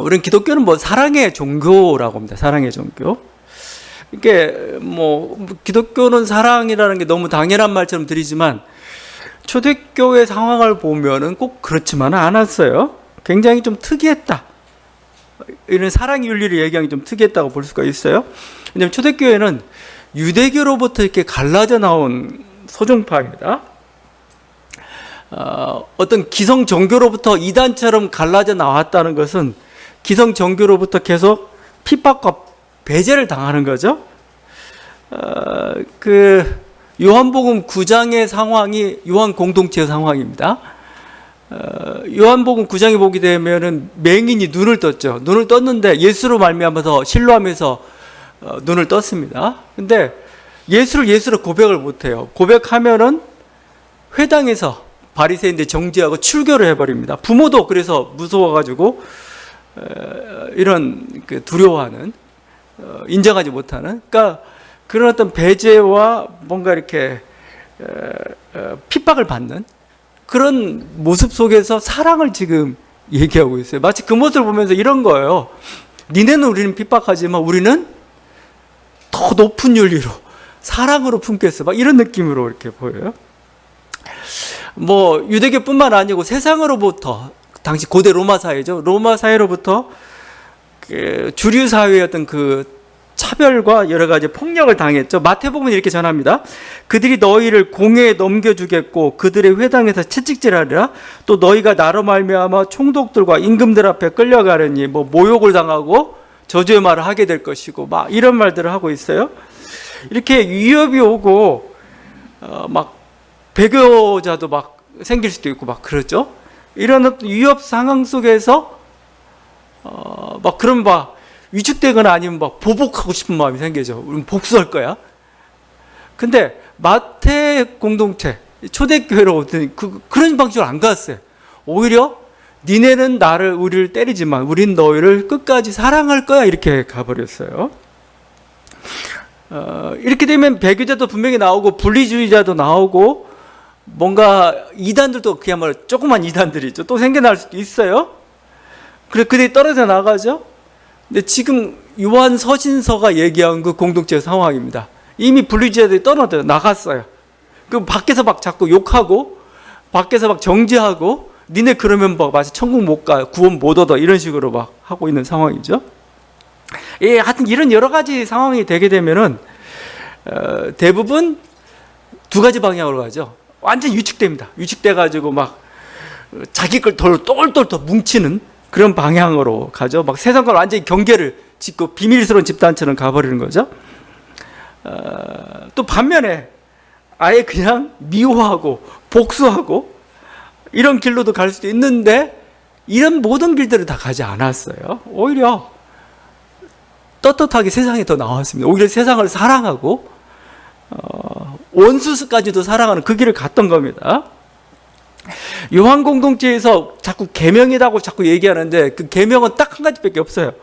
우리는 기독교는 뭐 사랑의 종교라고 합니다. 사랑의 종교. 이게 뭐 기독교는 사랑이라는 게 너무 당연한 말처럼 들리지만 초대교회 상황을 보면은 꼭 그렇지만은 않았어요. 굉장히 좀 특이했다. 이런 사랑의 윤리를 얘기하기 좀 특이했다고 볼 수가 있어요. 왜냐하면 초대교회는 유대교로부터 이렇게 갈라져 나온 소종파입니다. 어떤 기성 종교로부터 이단처럼 갈라져 나왔다는 것은 기성 종교로부터 계속 핍박과 배제를 당하는 거죠. 그 요한복음 9장의 상황이 요한 공동체의 상황입니다. 요한복음 9장에 보게 되면은 맹인이 눈을 떴죠. 눈을 떴는데 예수로 말미암아서 신뢰하면서 눈을 떴습니다. 근데 예수를 고백을 못해요. 고백하면은 회당에서 바리새인들 정죄하고 출교를 해버립니다. 부모도 그래서 무서워가지고 이런 두려워하는, 인정하지 못하는, 그러니까 그런 어떤 배제와 뭔가 이렇게 핍박을 받는 그런 모습 속에서 사랑을 지금 얘기하고 있어요. 마치 그 모습을 보면서 이런 거예요. 니네는 우리는 핍박하지만 우리는 더 높은 윤리로 사랑으로 품겠어. 막 이런 느낌으로 이렇게 보여요. 뭐 유대교뿐만 아니고 세상으로부터, 당시 고대 로마 사회죠. 로마 사회로부터 그 주류 사회의 어떤 그 차별과 여러 가지 폭력을 당했죠. 마태복음은 이렇게 전합니다. 그들이 너희를 공회에 넘겨주겠고 그들의 회당에서 채찍질하리라. 또 너희가 나로 말미암아 총독들과 임금들 앞에 끌려가려니 뭐 모욕을 당하고 저주의 말을 하게 될 것이고 막 이런 말들을 하고 있어요. 이렇게 위협이 오고 막 배교자도 막 생길 수도 있고 막 그렇죠. 이런 어떤 위협 상황 속에서 막 그런 막 위축되거나 아니면 막 보복하고 싶은 마음이 생기죠. 우리는 복수할 거야. 근데 마태 공동체, 초대교회로 그런 방식으로 안 갔어요. 오히려 니네는 우리를 때리지만 우린 너희를 끝까지 사랑할 거야. 이렇게 가버렸어요. 이렇게 되면 배교자도 분명히 나오고 분리주의자도 나오고 뭔가 이단들도 그야말로 조그만 이단들이죠. 또 생겨날 수도 있어요. 그래 그들이 떨어져 나가죠. 근데 지금 요한 서신서가 얘기한 그 공동체 상황입니다. 이미 분리주의자들이 떠나서 나갔어요. 그 밖에서 막 자꾸 욕하고 밖에서 막 정죄하고 니네 그러면 막 마치 천국 못 가, 구원 못 얻어 이런 식으로 막 하고 있는 상황이죠. 예, 하여튼 이런 여러 가지 상황이 되게 되면은 대부분 두 가지 방향으로 가죠. 완전 위축됩니다. 위축돼가지고 막 자기 걸 똘똘 더 뭉치는 그런 방향으로 가죠. 막 세상과 완전히 경계를 짓고 비밀스러운 집단처럼 가버리는 거죠. 또 반면에 아예 그냥 미워하고 복수하고 이런 길로도 갈 수도 있는데 이런 모든 길들을 다 가지 않았어요. 오히려 떳떳하게 세상에 더 나왔습니다. 오히려 세상을 사랑하고 원수까지도 사랑하는 그 길을 갔던 겁니다. 요한 공동체에서 자꾸 계명이라고 자꾸 얘기하는데 그 계명은 딱 한 가지밖에 없어요.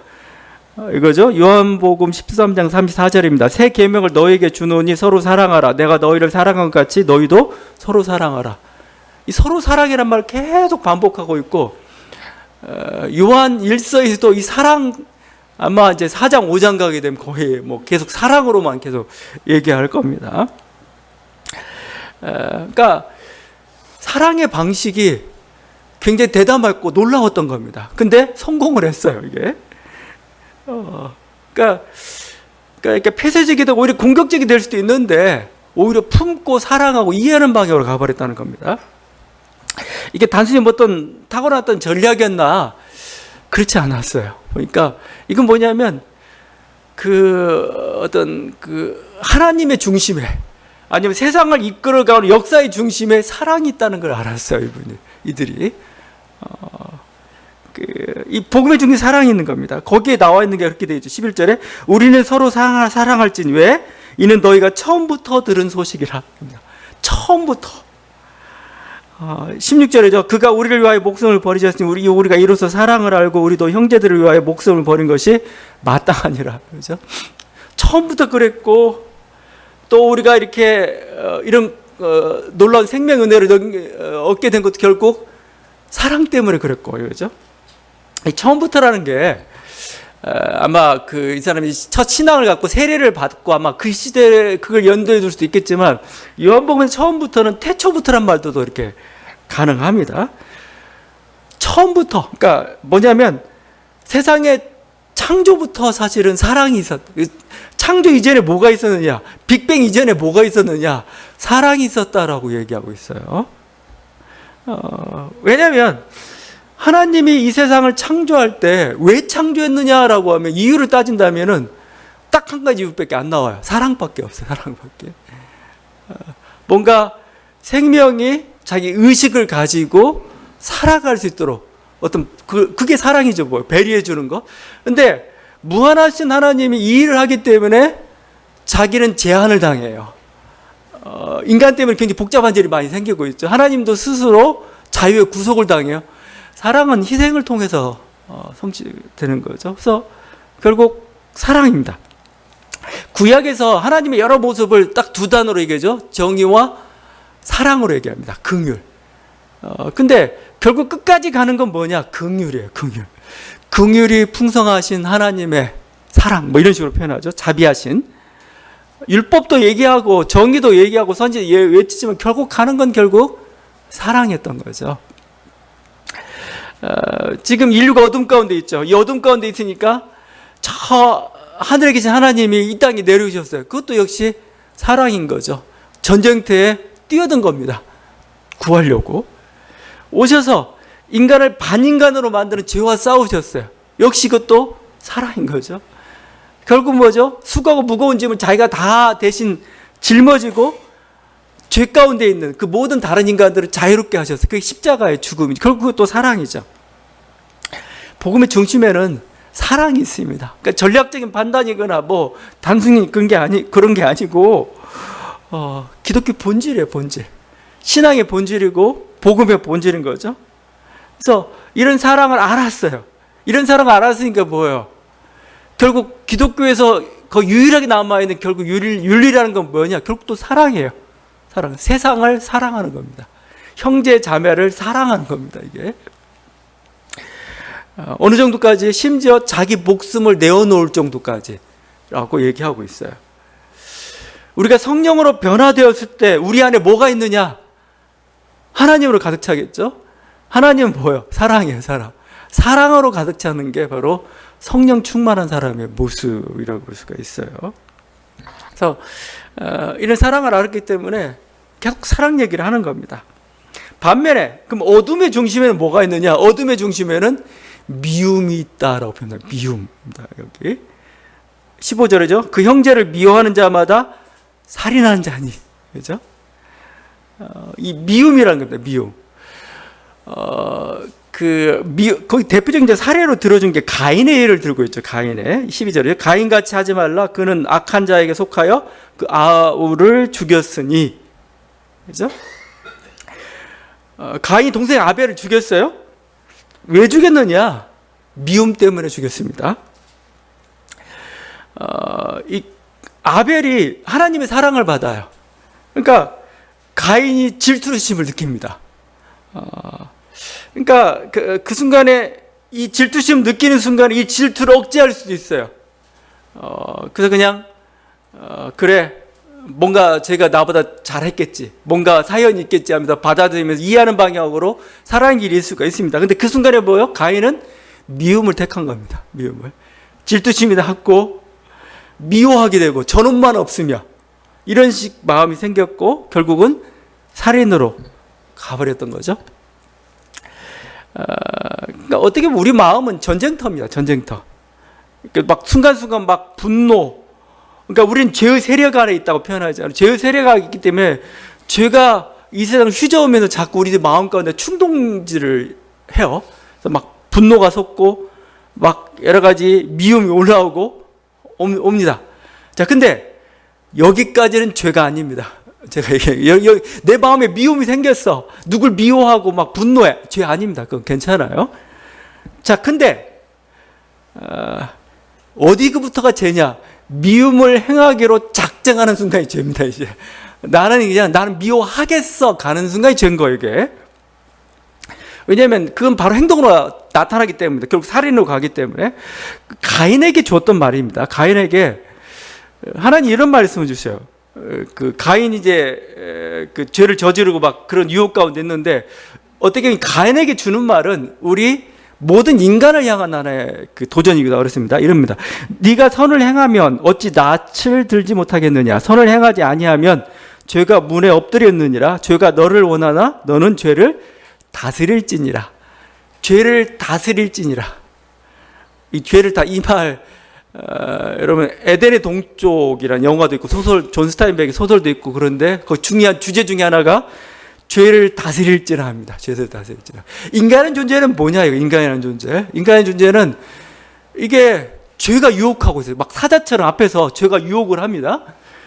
이거죠. 요한복음 13장 34절입니다. 새 계명을 너에게 주노니 서로 사랑하라. 내가 너희를 사랑한 것 같이 너희도 서로 사랑하라. 이 서로 사랑이란 말을 계속 반복하고 있고 요한 1서에서도 이 사랑 아마 이제 4장 5장 가게 되면 거의 뭐 계속 사랑으로만 계속 얘기할 겁니다. 그러니까 사랑의 방식이 굉장히 대담했고 놀라웠던 겁니다. 근데 성공을 했어요, 이게. 그러니까 이렇게 폐쇄적이 되고 오히려 공격적이 될 수도 있는데 오히려 품고 사랑하고 이해하는 방향으로 가버렸다는 겁니다. 이게 단순히 뭐 어떤 타고났던 전략이었나 그렇지 않았어요. 그러니까 이건 뭐냐면 어떤 하나님의 중심에 아니면 세상을 이끌어가는 역사의 중심에 사랑이 있다는 걸 알았어요, 이들이. 이 복음의 중심에 사랑이 있는 겁니다. 거기에 나와 있는 게 그렇게 되어 있죠. 11절에 우리는 서로 사랑할진 왜? 이는 너희가 처음부터 들은 소식이라. 처음부터. 16절에죠. 그가 우리를 위하여 목숨을 버리셨으니 우리가 이로써 사랑을 알고 우리도 형제들을 위하여 목숨을 버린 것이 마땅하니라. 그렇죠? 처음부터 그랬고 또 우리가 이렇게 이런 놀라운 생명 은혜를 얻게 된 것도 결국 사랑 때문에 그랬고, 그렇죠? 이 처음부터라는 게 아마 이 사람이 첫 신앙을 갖고 세례를 받고 아마 그 시대에 그걸 연도해 둘 수도 있겠지만 요한복음 처음부터는 태초부터란 말도 이렇게 가능합니다. 처음부터, 그러니까 뭐냐면 세상의 창조부터 사실은 사랑이 창조 이전에 뭐가 있었느냐, 빅뱅 이전에 뭐가 있었느냐, 사랑이 있었다라고 얘기하고 있어요. 왜냐하면 하나님이 이 세상을 창조할 때 왜 창조했느냐라고 하면 이유를 따진다면은 딱 한 가지 이유밖에 안 나와요. 사랑밖에 없어요. 사랑밖에. 뭔가 생명이 자기 의식을 가지고 살아갈 수 있도록 그게 사랑이죠. 뭐 배려해 주는 거. 근데 무한하신 하나님이 이 일을 하기 때문에 자기는 제한을 당해요. 인간 때문에 굉장히 복잡한 일이 많이 생기고 있죠. 하나님도 스스로 자유의 구속을 당해요. 사랑은 희생을 통해서 성취되는 거죠. 그래서 결국 사랑입니다. 구약에서 하나님의 여러 모습을 딱 두 단어로 얘기하죠. 정의와 사랑으로 얘기합니다. 긍휼. 근데 결국 끝까지 가는 건 뭐냐? 긍휼이에요. 긍휼. 긍휼이 풍성하신 하나님의 사랑, 뭐 이런 식으로 표현하죠. 자비하신. 율법도 얘기하고 정의도 얘기하고 선지 외치지만 결국 가는 건 결국 사랑이었던 거죠. 지금 인류가 어둠 가운데 있죠. 이 어둠 가운데 있으니까 저 하늘에 계신 하나님이 이 땅에 내려오셨어요. 그것도 역시 사랑인 거죠. 전쟁터에 뛰어든 겁니다. 구하려고. 오셔서 인간을 반인간으로 만드는 죄와 싸우셨어요. 역시 그것도 사랑인 거죠. 결국 뭐죠? 수고하고 무거운 짐을 자기가 다 대신 짊어지고 죄 가운데 있는 그 모든 다른 인간들을 자유롭게 하셨어요. 그게 십자가의 죽음이죠. 결국 그것도 사랑이죠. 복음의 중심에는 사랑이 있습니다. 그러니까 전략적인 판단이거나 뭐 단순히 그런 게 아니고 기독교 본질이에요. 본질. 신앙의 본질이고 복음의 본질인 거죠. 그래서 이런 사랑을 알았어요. 이런 사랑을 알았으니까 뭐예요? 결국 기독교에서 그 유일하게 남아있는 결국 윤리라는 건 뭐냐? 결국 또 사랑이에요. 사랑. 세상을 사랑하는 겁니다. 형제 자매를 사랑하는 겁니다. 이게 어느 정도까지 심지어 자기 목숨을 내어놓을 정도까지라고 얘기하고 있어요. 우리가 성령으로 변화되었을 때 우리 안에 뭐가 있느냐? 하나님으로 가득 차겠죠? 하나님은 뭐예요? 사랑이에요. 사랑. 사랑으로 가득 차는 게 바로 성령 충만한 사람의 모습이라고 볼 수가 있어요. 그래서 이런 사랑을 알았기 때문에 계속 사랑 얘기를 하는 겁니다. 반면에 그럼 어둠의 중심에는 뭐가 있느냐? 어둠의 중심에는 미움이 있다라고 표현합니다. 미움입니다. 여기 15절이죠. 그 형제를 미워하는 자마다 살인하는 자니, 그죠? 이 미움이라는 겁니다. 미움. 거기 대표적인 사례로 들어준 게 가인의 예를 들고 있죠. 가인의 12절이죠. 가인같이 하지 말라. 그는 악한 자에게 속하여 그 아우를 죽였으니, 그죠? 가인이 동생 아벨을 죽였어요. 왜 죽였느냐? 미움 때문에 죽였습니다. 이 아벨이 하나님의 사랑을 받아요. 그러니까 가인이 질투심을 느낍니다. 그러니까 그 순간에 이 질투심 느끼는 순간에 이 질투를 억제할 수도 있어요. 그래서 그냥 그래, 뭔가 제가 나보다 잘했겠지, 뭔가 사연이 있겠지 하면서 받아들이면서 이해하는 방향으로 살아가는 길이 있을 수가 있습니다. 근데 그 순간에 뭐예요? 가인은 미움을 택한 겁니다. 미움을. 질투심이 났고 미워하게 되고 저놈만 없으며 이런 식 마음이 생겼고 결국은 살인으로 가버렸던 거죠. 그러니까 어떻게 보면 우리 마음은 전쟁터입니다. 전쟁터. 그러니까 막 순간순간 막 분노. 그러니까 우리는 죄의 세력 아래 있다고 표현하잖아요. 죄의 세력이 있기 때문에 죄가 이 세상을 휘저으면서 자꾸 우리 마음 가운데 충동질을 해요. 그래서 막 분노가 솟고 막 여러 가지 미움이 올라오고 옵니다. 자, 근데 여기까지는 죄가 아닙니다. 제가 얘기해요. 내 마음에 미움이 생겼어. 누굴 미워하고 막 분노해. 죄 아닙니다. 그건 괜찮아요. 자, 근데 어디부터가 죄냐? 미움을 행하기로 작정하는 순간이 죄입니다. 이제 나는 미워하겠어 가는 순간이 죄인 거예요. 이게 왜냐하면 그건 바로 행동으로 나타나기 때문에, 결국 살인으로 가기 때문에. 가인에게 줬던 말입니다. 가인에게 하나님 이런 말씀을 주셔요. 그 가인이 이제 그 죄를 저지르고 막 그런 유혹 가운데 있는데, 어떻게 보면 가인에게 주는 말은 우리 모든 인간을 향한 하나의 그 도전이기도 그렇습니다. 이럽니다. 네가 선을 행하면 어찌 낯을 들지 못하겠느냐. 선을 행하지 아니하면 죄가 문에 엎드렸느니라. 죄가 너를 원하나 너는 죄를 다스릴지니라. 죄를 다스릴지니라. 이 죄를 이 말, 여러분 에덴의 동쪽이라는 영화도 있고 소설, 존 스타인백의 소설도 있고, 그런데 그 중요한 주제 중에 하나가 죄를 다스릴지라 합니다. 죄를 다스릴지라. 인간의 존재는 뭐냐, 이거 인간이라는 존재. 인간의 존재는 이게 죄가 유혹하고 있어요. 막 사자처럼 앞에서 죄가 유혹을 합니다.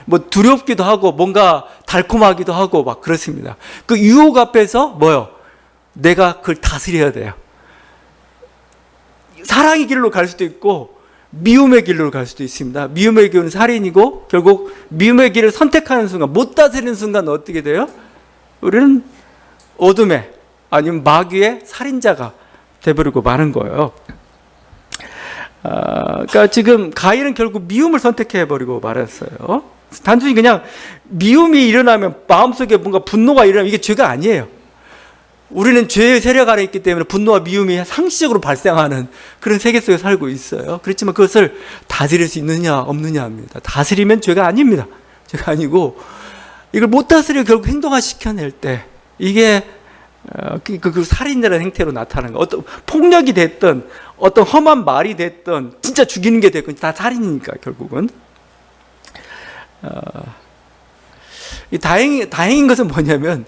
뭐 두렵기도 하고 뭔가 달콤하기도 하고 막 그렇습니다. 그 유혹 앞에서 뭐요? 내가 그걸 다스려야 돼요. 사랑의 길로 갈 수도 있고 미움의 길로 갈 수도 있습니다. 미움의 길은 살인이고, 결국 미움의 길을 선택하는 순간, 못 다스리는 순간 어떻게 돼요? 우리는 어둠의 아니면 마귀의 살인자가 돼버리고 마는 거예요. 그러니까 지금 가인은 결국 미움을 선택해버리고 말았어요. 단순히 그냥 미움이 일어나면 마음속에 뭔가 분노가 일어나면 이게 죄가 아니에요. 우리는 죄의 세력 아래 있기 때문에 분노와 미움이 상시적으로 발생하는 그런 세계 속에 살고 있어요. 그렇지만 그것을 다스릴 수 있느냐 없느냐 합니다. 다스리면 죄가 아닙니다. 죄가 아니고, 이걸 못 다스려 결국 행동화 시켜낼 때 이게 그 살인이라는 행태로 나타나는 거. 어떤 폭력이 됐든 어떤 험한 말이 됐든 진짜 죽이는 게 됐든 다 살인이니까 결국은. 다행인 것은 뭐냐면,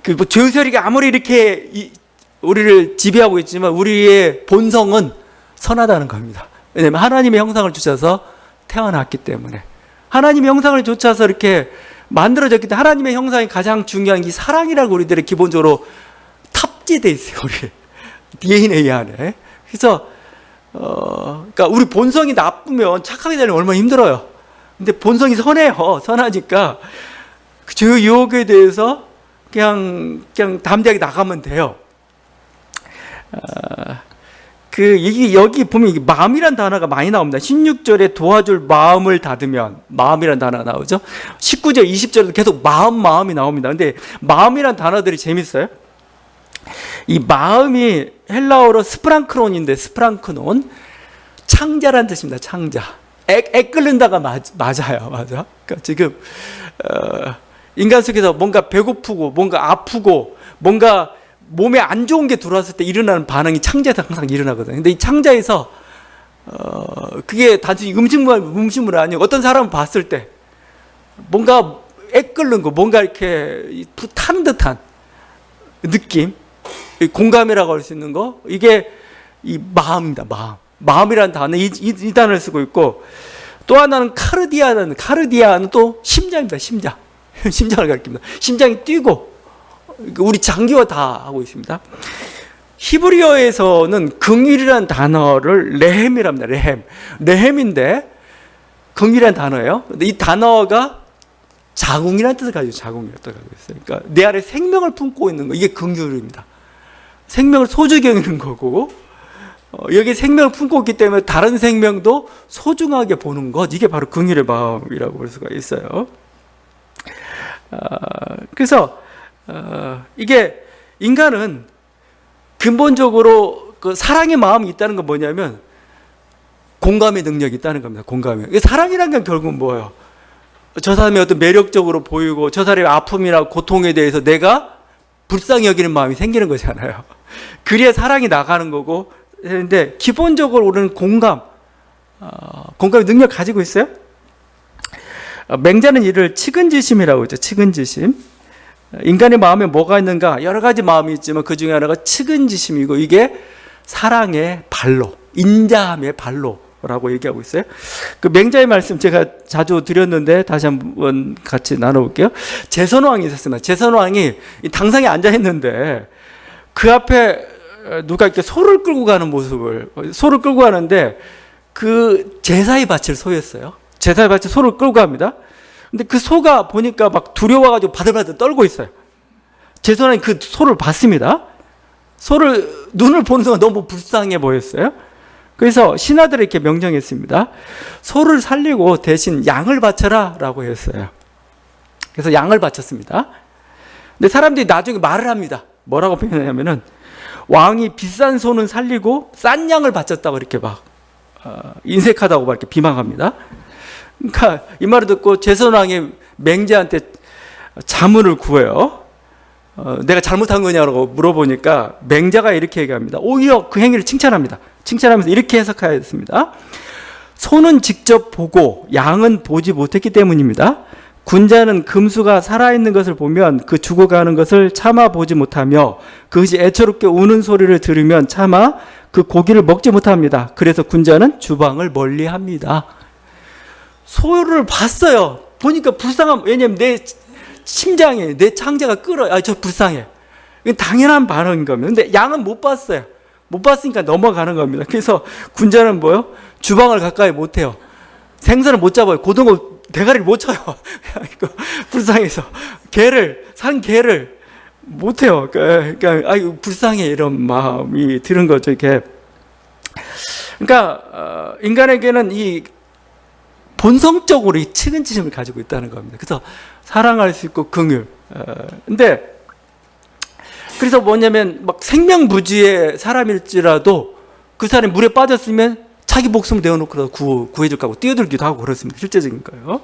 그 죄의 세력이 아무리 이렇게 우리를 지배하고 있지만 우리의 본성은 선하다는 겁니다. 왜냐하면 하나님의 형상을 주셔서 태어났기 때문에. 하나님의 형상을 쫓아서 이렇게 만들어졌기 때문에 하나님의 형상이 가장 중요한 이 사랑이라고 우리들의 기본적으로 탑재되어 있어요. 우리 DNA 안에. 그래서 그러니까 우리 본성이 나쁘면 착하게 되려면 얼마나 힘들어요. 근데 본성이 선해요. 선하니까 그 죄의 유혹에 대해서 그냥 담대하게 나가면 돼요. 여기 보면 마음이란 단어가 많이 나옵니다. 16절에 도와줄 마음을 닫으면 마음이란 단어가 나오죠. 19절, 20절에도 계속 마음이 나옵니다. 근데 마음이란 단어들이 재밌어요. 이 마음이 헬라어로 스프랑크론인데, 스프랑크논, 창자란 뜻입니다. 창자. 애 끓는다가 맞아요. 맞아. 그러니까 지금 인간 속에서 뭔가 배고프고 뭔가 아프고 뭔가 몸에 안 좋은 게 들어왔을 때 일어나는 반응이 창자에서 항상 일어나거든요. 근데 이 창자에서 그게 단순히 음식물 아니고, 어떤 사람을 봤을 때 뭔가 애 끓는 거, 뭔가 이렇게 탄 듯한 느낌, 공감이라고 할 수 있는 거, 이게 이 마음입니다. 마음이라는 단어, 이 단어를 쓰고 있고, 또 하나는 카르디아는 또 심장입니다. 심장을 가리킵니다. 심장이 뛰고 우리 장기와 다 하고 있습니다. 히브리어에서는 긍휼이라는 단어를 레헴이랍니다. 레헴인데 긍휼이라는 단어예요. 근데 이 단어가 자궁이라는 뜻을 가지고 있어요. 그러니까 내 안에 생명을 품고 있는 거, 이게 긍휼입니다. 생명을 소중히 여기는 거고, 여기 생명을 품고 있기 때문에 다른 생명도 소중하게 보는 것, 이게 바로 긍휼의 마음이라고 볼 수가 있어요. 그래서 이게 인간은 근본적으로 그 사랑의 마음이 있다는 건 뭐냐면 공감의 능력이 있다는 겁니다. 공감이. 사랑이라는 건 결국은 뭐예요? 저 사람이 어떤 매력적으로 보이고 저 사람의 아픔이나 고통에 대해서 내가 불쌍히 여기는 마음이 생기는 거잖아요. 그래야 사랑이 나가는 거고. 그런데 기본적으로 우리는 공감의 능력 가지고 있어요. 맹자는 이를 측은지심이라고 하죠. 측은지심. 인간의 마음에 뭐가 있는가? 여러 가지 마음이 있지만 그 중에 하나가 측은지심이고, 이게 사랑의 발로, 인자함의 발로라고 얘기하고 있어요. 그 맹자의 말씀 제가 자주 드렸는데 다시 한번 같이 나눠볼게요. 제선왕이 있었습니다. 제선왕이 당상에 앉아 있는데 그 앞에 누가 이렇게 소를 끌고 가는데 그 제사의 밭을 소였어요. 제사의 밭에 소를 끌고 갑니다. 근데 그 소가 보니까 막 두려워가지고 바들바들 떨고 있어요. 제사장이 그 소를 봤습니다. 소를 눈을 보는 동안 너무 불쌍해 보였어요. 그래서 신하들을 이렇게 명령했습니다. 소를 살리고 대신 양을 바쳐라 라고 했어요. 그래서 양을 바쳤습니다. 근데 사람들이 나중에 말을 합니다. 뭐라고 표현하냐면은 왕이 비싼 소는 살리고 싼 양을 바쳤다고 이렇게 막 인색하다고 막 이렇게 비방합니다. 그러니까 이 말을 듣고 제선왕이 맹자한테 자문을 구해요. 내가 잘못한 거냐고 물어보니까 맹자가 이렇게 얘기합니다. 오히려 그 행위를 칭찬합니다. 칭찬하면서 이렇게 해석하였습니다. 소는 직접 보고 양은 보지 못했기 때문입니다. 군자는 금수가 살아있는 것을 보면 그 죽어가는 것을 참아 보지 못하며 그것이 애처롭게 우는 소리를 들으면 참아 그 고기를 먹지 못합니다. 그래서 군자는 주방을 멀리합니다. 소를 봤어요. 보니까 불쌍함. 왜냐면 내 심장에 내 창자가 끓어요. 저 불쌍해. 이건 당연한 반응인 겁니다. 근데 양은 못 봤어요. 못 봤으니까 넘어가는 겁니다. 그래서 군자는 뭐요? 주방을 가까이 못 해요. 생선을 못 잡아요. 고등어 대가리를 못 쳐요. 불쌍해서 산 개를 못 해요. 그러니까 아이고 불쌍해 이런 마음이 드는 거죠. 이렇게. 그러니까 인간에게는 이 본성적으로 이 측은지심을 가지고 있다는 겁니다. 그래서 사랑할 수 있고 긍휼. 근데 그래서 뭐냐면 막 생명부지의 사람일지라도 그 사람이 물에 빠졌으면 자기 목숨을 내어놓고 구해줄까 하고 뛰어들기도 하고 그렇습니다. 실제적인 거예요.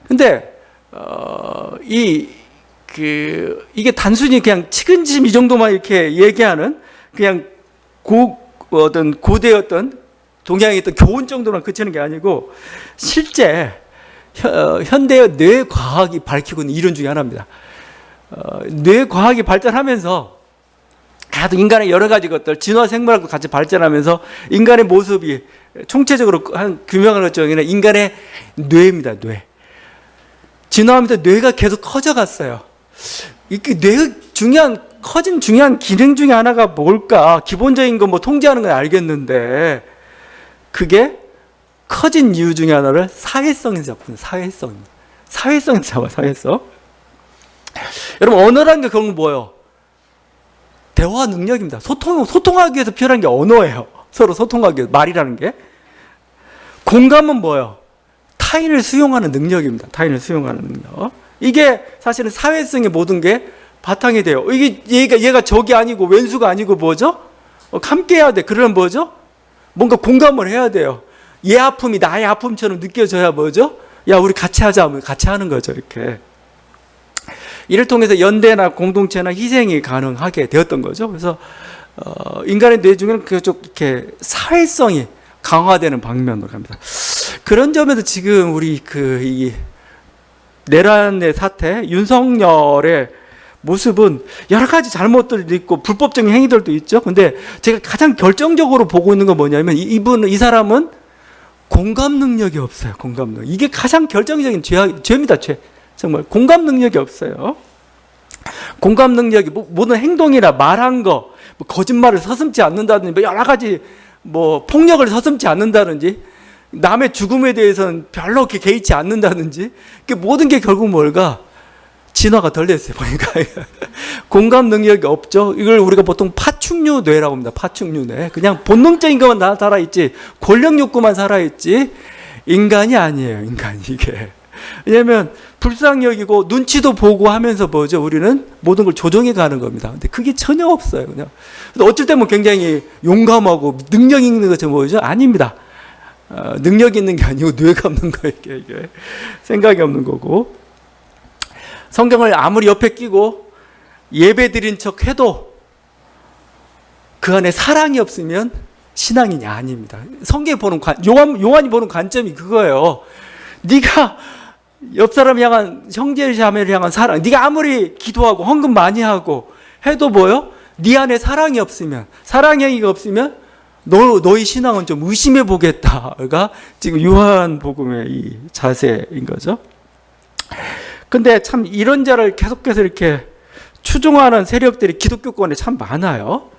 근데 이게 단순히 그냥 측은지심 이 정도만 이렇게 얘기하는 그냥 고대 어떤 동양의 어떤 교훈 정도만 그치는 게 아니고 실제 현대의 뇌과학이 밝히고 있는 이론 중에 하나입니다. 뇌과학이 발전하면서 하도 인간의 여러 가지 것들, 진화 생물학도 같이 발전하면서 인간의 모습이 총체적으로 한 규명을 할 적에는 인간의 뇌입니다. 뇌. 진화하면서 뇌가 계속 커져갔어요. 이게 뇌가 커진 중요한 기능 중에 하나가 뭘까? 기본적인 거 뭐 통제하는 건 알겠는데 그게 커진 이유 중에 하나를 사회성에서 잡거든요. 사회성에서 잡아, 사회성. 여러분, 언어라는 게 그런 거 뭐예요? 대화 능력입니다. 소통하기 위해서 필요한 게 언어예요. 서로 소통하기 위해서, 말이라는 게. 공감은 뭐예요? 타인을 수용하는 능력입니다. 타인을 수용하는 능력. 이게 사실은 사회성의 모든 게 바탕이 돼요. 얘가 적이 아니고 왼수가 아니고 뭐죠? 함께 해야 돼. 그러면 뭐죠? 뭔가 공감을 해야 돼요. 얘 아픔이 나의 아픔처럼 느껴져야 뭐죠? 야, 우리 같이 하자. 같이 하는 거죠. 이렇게. 이를 통해서 연대나 공동체나 희생이 가능하게 되었던 거죠. 그래서 인간의 뇌 중에는 좀 이렇게 사회성이 강화되는 방면으로 갑니다. 그런 점에서 지금 우리 이 내란의 사태, 윤석열의 모습은 여러 가지 잘못들도 있고 불법적인 행위들도 있죠. 근데 제가 가장 결정적으로 보고 있는 건 뭐냐면 이 사람은 공감 능력이 없어요. 공감 능력. 이게 가장 결정적인 죄입니다. 죄. 정말 공감 능력이 없어요. 공감 능력이 모든 행동이나 말한 거, 거짓말을 서슴지 않는다든지, 여러 가지 폭력을 서슴지 않는다든지, 남의 죽음에 대해서는 별로 이렇게 개의치 않는다든지, 모든 게 결국 뭘까? 진화가 덜 됐어요. 보니까 공감 능력이 없죠. 이걸 우리가 보통 파충류 뇌라고 합니다. 파충류 뇌. 그냥 본능적인 것만 다 살아있지, 권력 욕구만 살아있지, 인간이 아니에요. 인간이 이게. 왜냐하면 불쌍히 여기고 눈치도 보고 하면서 뭐죠? 우리는 모든 걸 조정해 가는 겁니다. 근데 그게 전혀 없어요. 그냥. 어쩔 때는 굉장히 용감하고 능력 있는 것처럼 보이죠? 아닙니다. 능력이 있는 게 아니고 뇌가 없는 거예요. 이게. 생각이 없는 거고. 성경을 아무리 옆에 끼고 예배 드린 척 해도 그 안에 사랑이 없으면 신앙인이 아닙니다. 성경이 보는 요한이 보는 관점이 그거예요. 네가 옆 사람 향한 형제 자매를 향한 사랑, 네가 아무리 기도하고 헌금 많이 하고 해도 뭐요? 네 안에 사랑이 없으면, 사랑 행위가 없으면 너의 신앙은 좀 의심해 보겠다가 지금 요한복음의 이 자세인 거죠. 근데 참 이런 자를 계속해서 이렇게 추종하는 세력들이 기독교권에 참 많아요.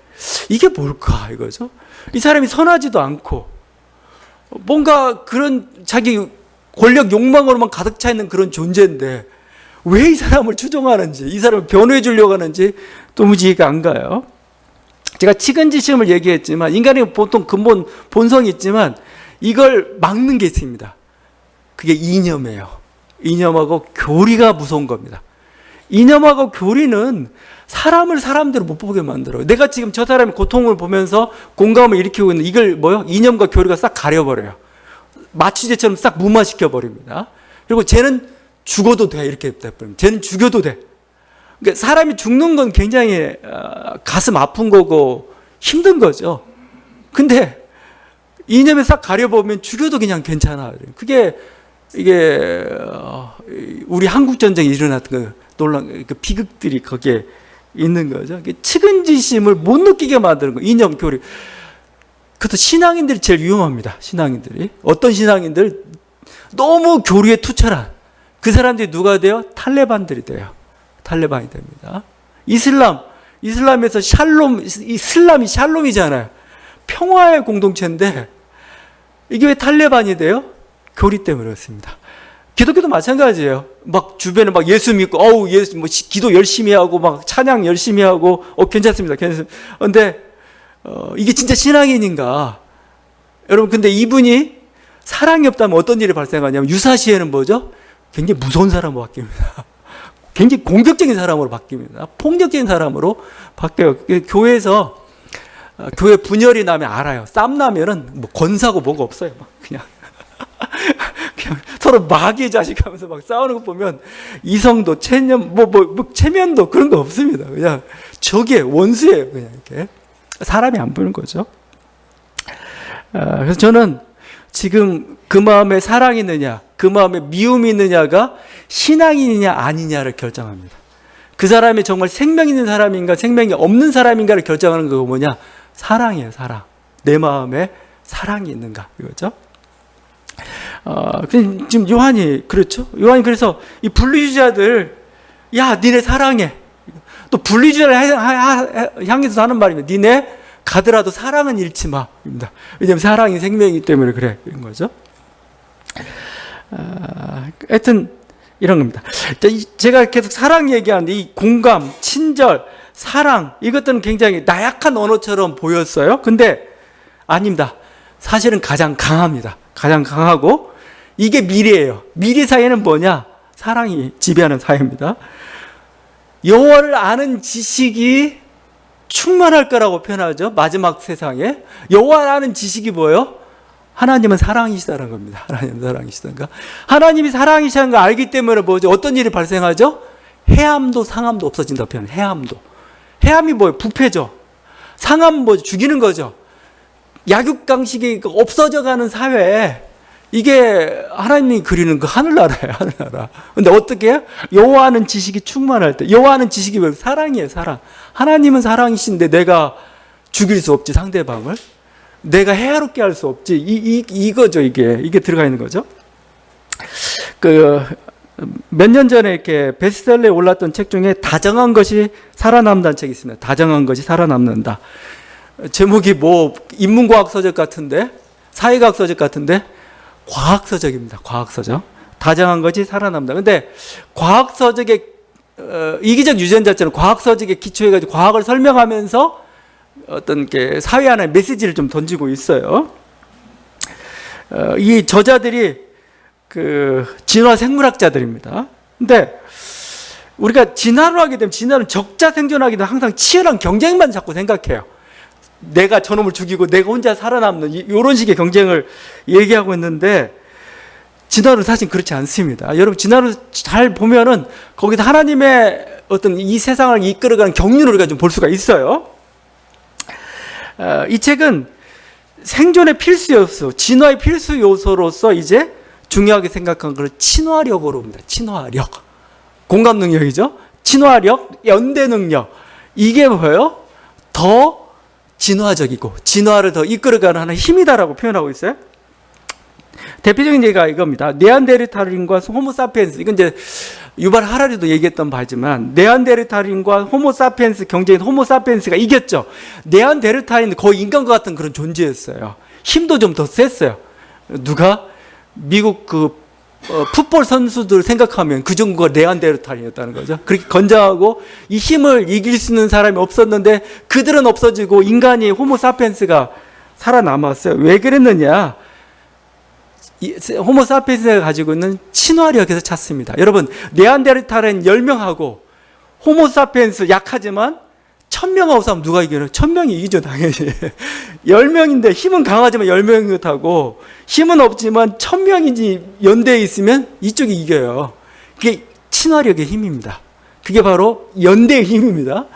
이게 뭘까 이거죠? 이 사람이 선하지도 않고 뭔가 그런 자기 권력 욕망으로만 가득 차 있는 그런 존재인데 왜 이 사람을 추종하는지, 이 사람을 변호해 주려고 하는지 도무지 이해가 안 가요. 제가 측은지심을 얘기했지만 인간이 보통 근본 본성이 있지만 이걸 막는 게 있습니다. 그게 이념이에요. 이념하고 교리가 무서운 겁니다. 이념하고 교리는 사람을 사람대로 못 보게 만들어요. 내가 지금 저 사람의 고통을 보면서 공감을 일으키고 있는 이걸 뭐요? 이념과 교리가 싹 가려버려요. 마취제처럼 싹 무마시켜 버립니다. 그리고 쟤는 죽어도 돼 이렇게 돼버립니다. 쟤는 죽여도 돼. 그러니까 사람이 죽는 건 굉장히 가슴 아픈 거고 힘든 거죠. 근데 이념에 싹 가려보면 죽여도 그냥 괜찮아. 그게 이게 우리 한국 전쟁이 일어났던 그 논란, 그 비극들이 거기에 있는 거죠. 측은지심을 못 느끼게 만드는 거. 이념 교리. 그것도 신앙인들이 제일 위험합니다. 신앙인들이 어떤 신앙인들 너무 교리에 투철한 그 사람들이 누가 돼요? 탈레반들이 돼요. 탈레반이 됩니다. 이슬람에서 샬롬, 이슬람이 샬롬이잖아요. 평화의 공동체인데 이게 왜 탈레반이 돼요? 교리 때문에 그렇습니다. 기독교도 마찬가지예요. 막 주변에 막 예수 믿고, 예수 뭐 기도 열심히 하고 막 찬양 열심히 하고, 괜찮습니다. 그런데 이게 진짜 신앙인인가? 여러분, 근데 이분이 사랑이 없다면 어떤 일이 발생하냐면 유사시에는 뭐죠? 굉장히 무서운 사람으로 바뀝니다. 굉장히 공격적인 사람으로 바뀝니다. 폭력적인 사람으로 바뀌어요. 교회에서 교회 분열이 나면 알아요. 쌈 나면은 뭐 권사고 뭐가 없어요. 막 그냥 서로 마귀의 자식 하면서 막 싸우는 거 보면 이성도 체면 체면도 그런 거 없습니다. 그냥 적이에요. 원수예요. 그냥 이렇게 사람이 안 보는 거죠. 그래서 저는 지금 그 마음에 사랑이 있느냐, 그 마음에 미움이 있느냐가 신앙인이냐 아니냐를 결정합니다. 그 사람이 정말 생명 있는 사람인가 생명이 없는 사람인가를 결정하는 거 뭐냐? 사랑이에요. 사랑. 내 마음에 사랑이 있는가 이거죠. 지금 요한이 그렇죠. 요한이 그래서 이 분리주의자들, 야 니네 사랑해. 또 분리주의자를 향해서 하는 말입니다. 니네 가더라도 사랑은 잃지 마. 왜냐하면 사랑이 생명이기 때문에 그래. 이런 거죠. 하여튼 이런 겁니다. 제가 계속 사랑 얘기하는데 이 공감, 친절, 사랑 이것들은 굉장히 나약한 언어처럼 보였어요. 근데 아닙니다. 사실은 가장 강합니다. 가장 강하고 이게 미래예요. 미래 사회는 뭐냐? 사랑이 지배하는 사회입니다. 여호와를 아는 지식이 충만할 거라고 표현하죠. 마지막 세상에 여호와를 아는 지식이 뭐예요? 하나님은 사랑이시다는 겁니다. 하나님은 사랑이시다는가? 하나님이 사랑이시다는 걸 알기 때문에 뭐죠? 어떤 일이 발생하죠? 해함도 상함도 없어진다고 표현해요. 해함도. 해함이 뭐예요? 부패죠. 상함은 뭐죠? 죽이는 거죠. 약육강식이 없어져가는 사회에 이게 하나님이 그리는 그 하늘나라예요. 하늘나라. 근데 어떻게 해요? 여호와는 지식이 충만할 때. 여호와는 지식이 왜? 사랑이에요. 사랑. 하나님은 사랑이신데 내가 죽일 수 없지 상대방을. 내가 해롭게 할 수 없지. 이거죠. 이게 들어가 있는 거죠. 몇 년 전에 이렇게 베스트셀러에 올랐던 책 중에 다정한 것이 살아남는다는 책이 있습니다. 다정한 것이 살아남는다. 제목이 뭐 인문과학 서적 같은데, 사회과학 서적 같은데, 과학 서적입니다. 과학 서적. 다정한 것이 살아남는다. 근데 과학 서적의 이기적 유전자처럼 과학 서적에 기초해가지고 과학을 설명하면서 어떤 게 사회 하나의 메시지를 좀 던지고 있어요. 이 저자들이 진화 생물학자들입니다. 근데 우리가 진화를 하게 되면 진화는 적자 생존하기 되면 항상 치열한 경쟁만 자꾸 생각해요. 내가 저놈을 죽이고 내가 혼자 살아남는 이런 식의 경쟁을 얘기하고 있는데 진화는 사실 그렇지 않습니다. 여러분 진화를 잘 보면은 거기서 하나님의 어떤 이 세상을 이끌어가는 경륜을 우리가 좀 볼 수가 있어요. 이 책은 생존의 필수 요소, 진화의 필수 요소로서 이제 중요하게 생각한 걸 친화력으로 봅니다. 친화력. 공감 능력이죠. 친화력, 연대 능력. 이게 뭐예요? 더 진화적이고 진화를 더 이끌어가는 하나의 힘이다라고 표현하고 있어요. 대표적인 예가 이겁니다. 네안데르탈인과 호모사피엔스. 이건 이제 유발 하라리도 얘기했던 바지만 네안데르탈인과 호모사피엔스 경쟁인 호모사피엔스가 이겼죠. 네안데르탈인은 거의 인간과 같은 그런 존재였어요. 힘도 좀 더 셌어요. 누가? 미국 풋볼 선수들 생각하면 그 정도가 네안데르탈이었다는 거죠. 그렇게 건장하고 이 힘을 이길 수 있는 사람이 없었는데 그들은 없어지고 인간이 호모사피엔스가 살아남았어요. 왜 그랬느냐? 호모사피엔스가 가지고 있는 친화력에서 찾습니다. 여러분, 네안데르탈은 10명하고 호모사피엔스 약하지만 1000명하고 싸우면 누가 이겨요? 1000명이 이기죠, 당연히. 10명인데 힘은 강하지만 10명이 못하고 힘은 없지만 1000명이지 연대에 있으면 이쪽이 이겨요. 그게 친화력의 힘입니다. 그게 바로 연대의 힘입니다.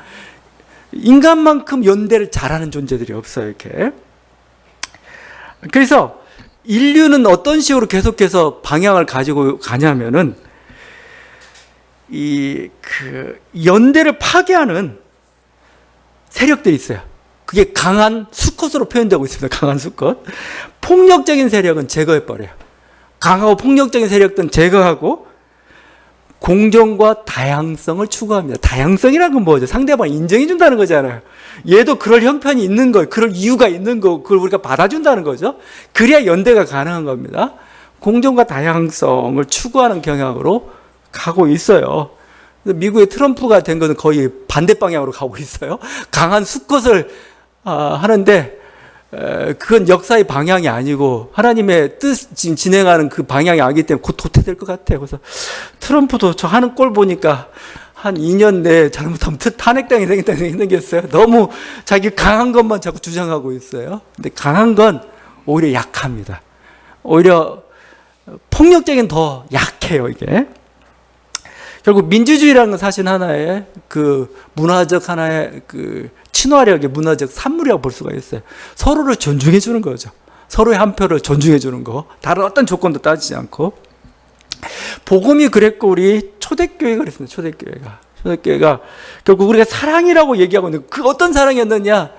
인간만큼 연대를 잘하는 존재들이 없어요, 이렇게. 그래서 인류는 어떤 식으로 계속해서 방향을 가지고 가냐면은 연대를 파괴하는 세력들이 있어요. 그게 강한 수컷으로 표현되고 있습니다. 강한 수컷. 폭력적인 세력은 제거해버려요. 강하고 폭력적인 세력들은 제거하고 공정과 다양성을 추구합니다. 다양성이라는 건 뭐죠? 상대방을 인정해준다는 거잖아요. 얘도 그럴 형편이 있는 거, 그럴 이유가 있는 거, 그걸 우리가 받아준다는 거죠. 그래야 연대가 가능한 겁니다. 공정과 다양성을 추구하는 경향으로 가고 있어요. 미국의 트럼프가 된 것은 거의 반대 방향으로 가고 있어요. 강한 수컷을 하는데 그건 역사의 방향이 아니고 하나님의 뜻 지금 진행하는 그 방향이 아니기 때문에 곧 도태될 것 같아요. 그래서 트럼프도 저 하는 꼴 보니까 한 2년 내에 잘못하면 탄핵당이 생겼어요. 너무 자기 강한 것만 자꾸 주장하고 있어요. 근데 강한 건 오히려 약합니다. 오히려 폭력적인 더 약해요, 이게. 결국 민주주의라는 건 사실 하나의 문화적 하나의 친화력의 문화적 산물이라고 볼 수가 있어요. 서로를 존중해 주는 거죠. 서로의 한 표를 존중해 주는 거. 다른 어떤 조건도 따지지 않고. 복음이 그랬고 우리 초대교회가 그랬습니다. 초대교회가 결국 우리가 사랑이라고 얘기하고 있는 그 어떤 사랑이었느냐?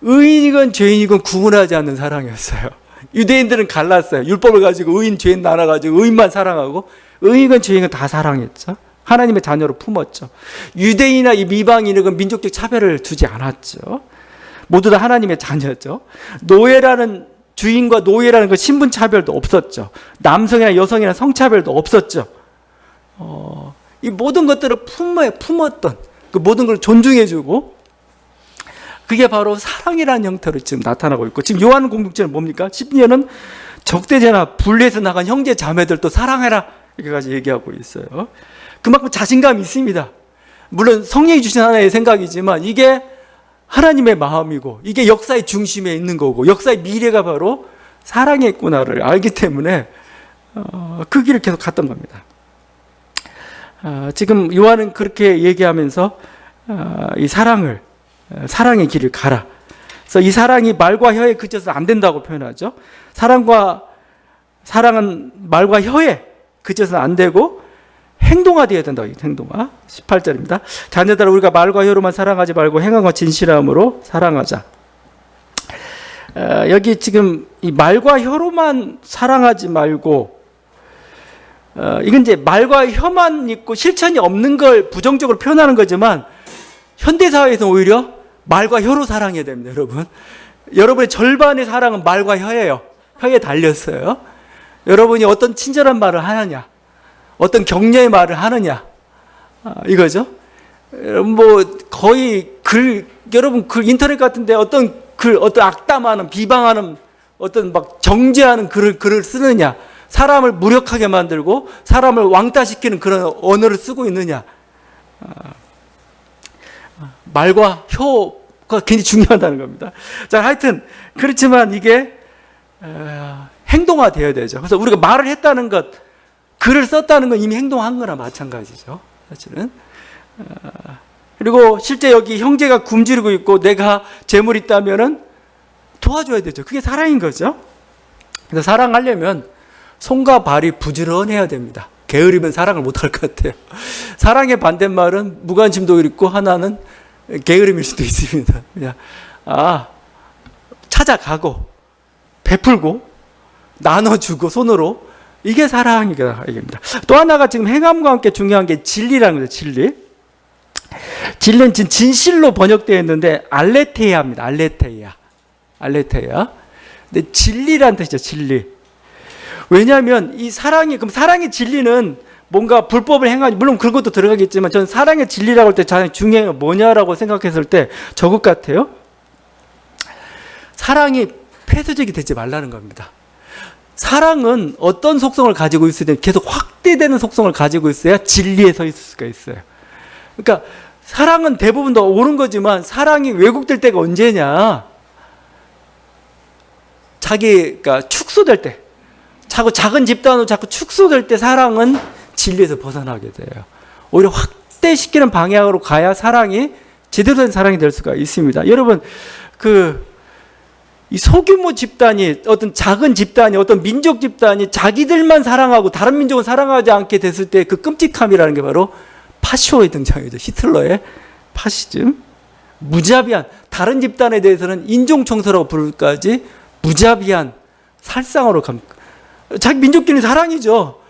의인이건 죄인이건 구분하지 않는 사랑이었어요. 유대인들은 갈랐어요. 율법을 가지고 의인 죄인 나눠가지고 의인만 사랑하고 의인이건 죄인이건 다 사랑했죠. 하나님의 자녀로 품었죠. 유대인이나 이 미방인은 민족적 차별을 두지 않았죠. 모두 다 하나님의 자녀죠. 노예라는 주인과 노예라는 그 신분 차별도 없었죠. 남성이나 여성이나 성차별도 없었죠. 이 모든 것들을 품었던 그 모든 걸 존중해주고 그게 바로 사랑이라는 형태로 지금 나타나고 있고 지금 요한 공동체는 뭡니까? 심지어는 적대제나 분리해서 나간 형제 자매들도 사랑해라 이렇게까지 얘기하고 있어요. 그만큼 자신감이 있습니다. 물론 성령이 주신 하나의 생각이지만 이게 하나님의 마음이고 이게 역사의 중심에 있는 거고 역사의 미래가 바로 사랑에 있구나를 알기 때문에 그 길을 계속 갔던 겁니다. 지금 요한은 그렇게 얘기하면서 이 사랑의 길을 가라. 그래서 이 사랑이 말과 혀에 그쳐서 안 된다고 표현하죠. 사랑은 말과 혀에 그쳐서 안 되고 행동화되어야 된다. 행동화. 18절입니다. 자녀들아 우리가 말과 혀로만 사랑하지 말고 행함과 진실함으로 사랑하자. 여기 지금 이 말과 혀로만 사랑하지 말고 이건 이제 말과 혀만 있고 실천이 없는 걸 부정적으로 표현하는 거지만 현대사회에서는 오히려 말과 혀로 사랑해야 됩니다. 여러분의 절반의 사랑은 말과 혀예요. 혀에 달렸어요. 여러분이 어떤 친절한 말을 하느냐 어떤 격려의 말을 하느냐 이거죠. 거의 여러분 인터넷 같은데 어떤 악담하는 비방하는 어떤 막 정죄하는 글을 쓰느냐 사람을 무력하게 만들고 사람을 왕따시키는 그런 언어를 쓰고 있느냐 말과 혀가 굉장히 중요하다는 겁니다. 자, 하여튼 그렇지만 이게 행동화되어야 되죠. 그래서 우리가 말을 했다는 것 글을 썼다는 건 이미 행동한 거나 마찬가지죠. 사실은. 그리고 실제 여기 형제가 굶주리고 있고 내가 재물이 있다면은 도와줘야 되죠. 그게 사랑인 거죠. 그래서 사랑하려면 손과 발이 부지런해야 됩니다. 게으르면 사랑을 못할 것 같아요. 사랑의 반대말은 무관심도 있고 하나는 게으름일 수도 있습니다. 그냥 찾아가고 베풀고 나눠주고 손으로 이게 사랑이다. 또 하나가 지금 행함과 함께 중요한 게 진리라는 거죠. 진리는 지금 진실로 번역되어 있는데 알레테이아입니다. 알레테이아. 근데 진리란 뜻이죠. 진리. 왜냐하면 이 사랑이, 그럼 사랑의 진리는 뭔가 불법을 행하지, 물론 그런 것도 들어가겠지만 저는 사랑의 진리라고 할 때 가장 중요한 건 뭐냐라고 생각했을 때 저것 같아요. 사랑이 폐쇄적이 되지 말라는 겁니다. 사랑은 어떤 속성을 가지고 있어야 돼? 계속 확대되는 속성을 가지고 있어야 진리에 서 있을 수가 있어요. 그러니까 사랑은 대부분 다 옳은 거지만 사랑이 왜곡될 때가 언제냐? 자기가 축소될 때, 자꾸 작은 집단으로 자꾸 축소될 때 사랑은 진리에서 벗어나게 돼요. 오히려 확대시키는 방향으로 가야 사랑이 제대로 된 사랑이 될 수가 있습니다. 여러분, 이 소규모 집단이, 어떤 작은 집단이, 어떤 민족 집단이 자기들만 사랑하고 다른 민족은 사랑하지 않게 됐을 때 그 끔찍함이라는 게 바로 파쇼의 등장이죠. 히틀러의 파시즘. 무자비한, 다른 집단에 대해서는 인종청소라고 부를까지 무자비한 살상으로 자기 민족끼리 사랑이죠.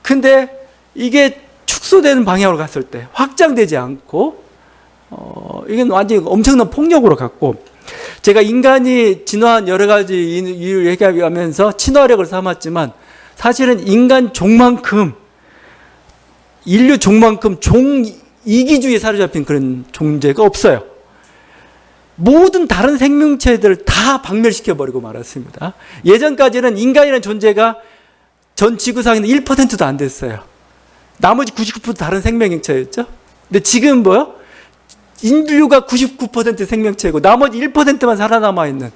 근데 이게 축소되는 방향으로 갔을 때, 확장되지 않고, 이건 완전히 엄청난 폭력으로 갔고, 제가 인간이 진화한 여러 가지 이유를 얘기하면서 친화력을 삼았지만, 사실은 인간 종만큼, 인류 종만큼 이기주의에 사로잡힌 그런 존재가 없어요. 모든 다른 생명체들을 다 박멸시켜버리고 말았습니다. 예전까지는 인간이라는 존재가 전 지구상에는 1%도 안 됐어요. 나머지 99% 다른 생명체였죠. 근데 지금 뭐요? 인류가 99% 생명체고 나머지 1%만 살아남아 있는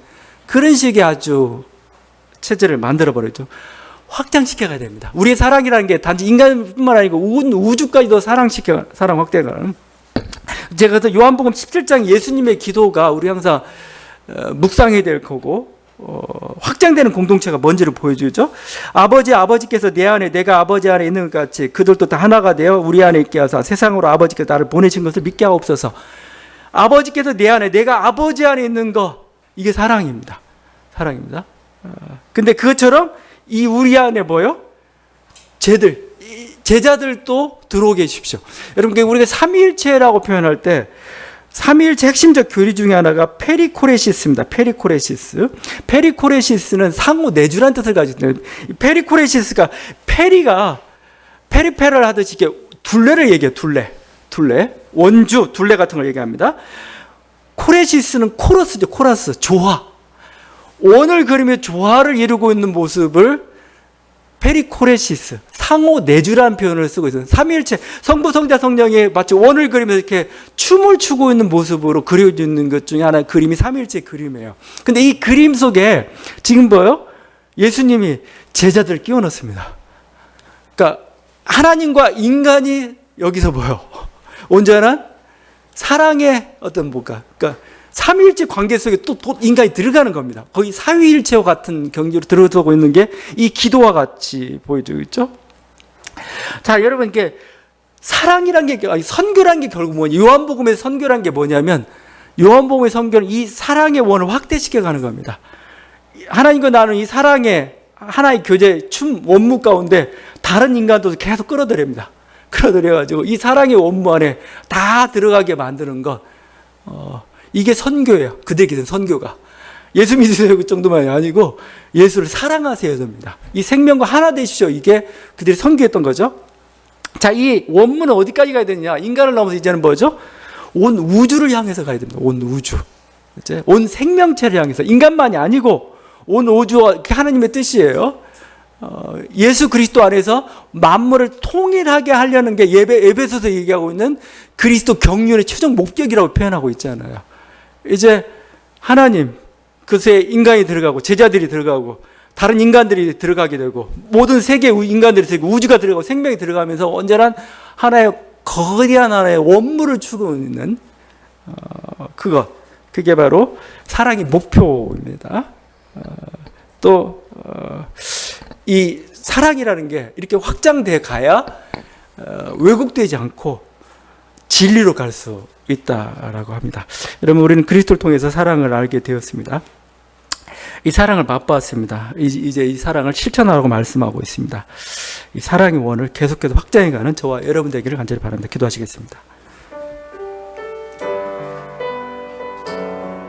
그런 식의 아주 체제를 만들어버렸죠. 확장시켜야 됩니다. 우리의 사랑이라는 게 단지 인간뿐만 아니고 우주까지도 사랑 확대가. 제가 그래서 요한복음 17장 예수님의 기도가 우리 항상 묵상해야 될 거고, 확장되는 공동체가 뭔지를 보여주죠. 아버지께서 내 안에 내가 아버지 안에 있는 것 같이 그들도 다 하나가 되어 우리 안에 있게 하사 세상으로 아버지께서 나를 보내신 것을 믿게 하옵소서. 아버지께서 내 안에 내가 아버지 안에 있는 거, 이게 사랑입니다. 사랑입니다. 근데 그것처럼 이 우리 안에 뭐요? 제자들도 들어오게 해주십시오. 여러분, 우리가 삼위일체라고 표현할 때 삼위일체 핵심적 교리 중에 하나가 페리코레시스입니다. 페리코레시스는 상호 내주란 뜻을 가지고 있어요. 페리코레시스가 페리페럴 하듯이 이렇게 둘레를 얘기해요. 둘레. 원주, 둘레 같은 걸 얘기합니다. 코레시스는 코러스죠. 코러스, 조화. 원을 그리며 조화를 이루고 있는 모습을 페리코레시스, 상호 내주라는 표현을 쓰고 있어요. 삼위일체, 성부, 성자, 성령이 마치 원을 그리면서 이렇게 춤을 추고 있는 모습으로 그려지는 것 중에 하나의 그림이 삼위일체 그림이에요. 근데 이 그림 속에 지금 뭐예요? 예수님이 제자들을 끼워 넣습니다. 그러니까 하나님과 인간이 여기서 뭐예요? 온전한 사랑의 어떤 그러니까 삼위일체 관계 속에 또 인간이 들어가는 겁니다. 거기 사위일체와 같은 경지로 들어서고 있는 게 이 기도와 같이 보여지고 있죠. 자, 여러분, 이게 사랑이란 게, 선교란 게 결국 뭐냐? 요한복음의 선교란 게 뭐냐면, 요한복음의 선교는 이 사랑의 원을 확대시켜 가는 겁니다. 하나님과 나는 이 사랑의 하나의 교제, 원무 가운데 다른 인간도 계속 끌어들입니다. 끌어들여가지고 이 사랑의 원무 안에 다 들어가게 만드는 것. 이게 선교예요. 그들에게는 선교가. 예수 믿으세요 그 정도만이 아니고 예수를 사랑하세요 됩니다. 이 생명과 하나 되십시오. 이게 그들이 선교했던 거죠. 자, 이 원문은 어디까지 가야 되느냐? 인간을 넘어서 이제는 뭐죠? 온 우주를 향해서 가야 됩니다. 온 우주. 이제 온 생명체를 향해서. 인간만이 아니고 온 우주와 하나님의 뜻이에요. 예수 그리스도 안에서 만물을 통일하게 하려는 게 에베소서 얘기하고 있는 그리스도 경륜의 최종 목적이라고 표현하고 있잖아요. 이제 하나님, 그새 인간이 들어가고 제자들이 들어가고 다른 인간들이 들어가게 되고 모든 세계 인간들이 들어가고 우주가 들어가고 생명이 들어가면서 언제나 하나의 거대한 하나의 원물을 추구하고 있는 그게 바로 사랑의 목표입니다. 또 이 사랑이라는 게 이렇게 확장돼 가야 왜곡되지 않고 진리로 갈 수 있다라고 합니다. 여러분, 우리는 그리스도를 통해서 사랑을 알게 되었습니다. 이 사랑을 맛보았습니다. 이제 이 사랑을 실천하라고 말씀하고 있습니다. 이 사랑의 원을 계속해서 확장해가는 저와 여러분 되기를 간절히 바랍니다. 기도하시겠습니다.